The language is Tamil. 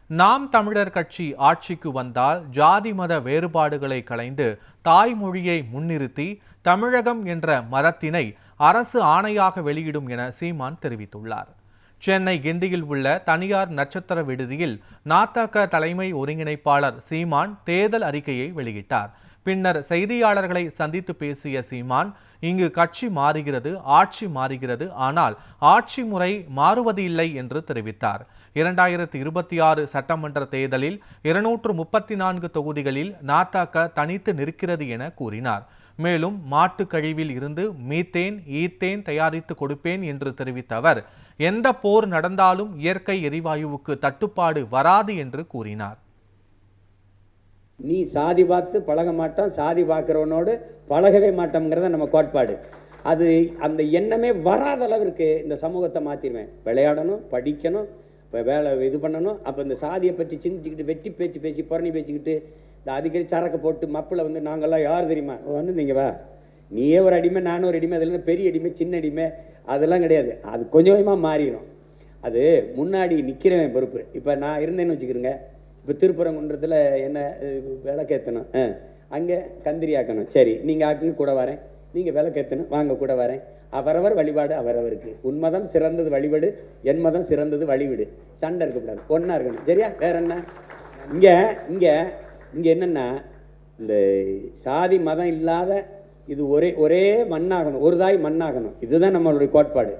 நாம் தமிழர் கட்சி ஆட்சிக்கு வந்தால் ஜாதி மத வேறுபாடுகளை களைந்து தாய்மொழியை முன்னிறுத்தி தமிழகம் என்ற மதத்தினை அரசு ஆணையாக வெளியிடும் என சீமான் தெரிவித்துள்ளார். சென்னை கிண்டியில் உள்ள தனியார் நட்சத்திர விடுதியில் நாதக தலைமை ஒருங்கிணைப்பாளர் சீமான் தேர்தல் அறிக்கையை வெளியிட்டார். பின்னர் செய்தியாளர்களை சந்தித்து பேசிய சீமான், இங்கு கட்சி மாறுகிறது, ஆட்சி மாறுகிறது, ஆனால் ஆட்சி முறை மாறுவதில்லை என்று தெரிவித்தார். 2026 சட்டமன்ற தேர்தலில் 234 தொகுதிகளில் நாதக தனித்து நிற்கிறது என கூறினார். மேலும் மாட்டு கழிவில் இருந்து மீத்தேன், ஈத்தேன் தயாரித்து கொடுப்பேன் என்று தெரிவித்த அவர், எந்த போர் நடந்தாலும் இயற்கை எரிவாயுவுக்கு தட்டுப்பாடு வராது என்று கூறினார். நீ சாதி பார்த்து பழக மாட்டோம், சாதி பார்க்குறவனோடு பழகவே மாட்டோம்ங்கிறத நம்ம கோட்பாடு. அது அந்த எண்ணமே வராத அளவிற்கு இந்த சமூகத்தை மாற்றிடுவேன். விளையாடணும், படிக்கணும், வேலை இது பண்ணணும். அப்போ இந்த சாதியை பற்றி சிந்திச்சுக்கிட்டு வெட்டி பேச்சு பேசி புறணி பேசிக்கிட்டு இந்த அடிக்கடி சரக்கை போட்டு மப்பில் வந்து நாங்கள்லாம் யார் தெரியுமா வந்து நீங்கள் வா, நீயே ஒரு அடிமை, நானும் ஒரு அடிமை, அதில் பெரிய அடிமை சின்ன அடிமை அதெல்லாம் கிடையாது. அது கொஞ்சம் கொஞ்சமாக மாறிடும். அது முன்னாடி நிற்கிறவன் பொறுப்பு. இப்போ நான் இருந்தேன்னு வச்சுக்கிறேங்க, இப்போ திருப்பரங்குன்றத்தில் என்ன விளக்கேற்றணும், அங்கே கந்திரி ஆக்கணும், சரி நீங்கள் ஆக்குங்க கூட வரேன், நீங்கள் விளக்கேற்றணும் வாங்க கூட வரேன். அவரவர் வழிபாடு அவரவருக்கு. உன் மதம் சிறந்தது வழிபாடு, என் மதம் சிறந்தது வழிவிடு. சண்டை இருக்கக்கூடாது, ஒன்றா இருக்கணும், சரியா? வேற என்ன? இங்கே இங்கே இங்கே என்னென்னா, இந்த சாதி மதம் இல்லாத இது ஒரே மண்ணாகணும், ஒரு தாய் மண்ணாகணும். இதுதான் நம்மளுடைய கோட்பாடு.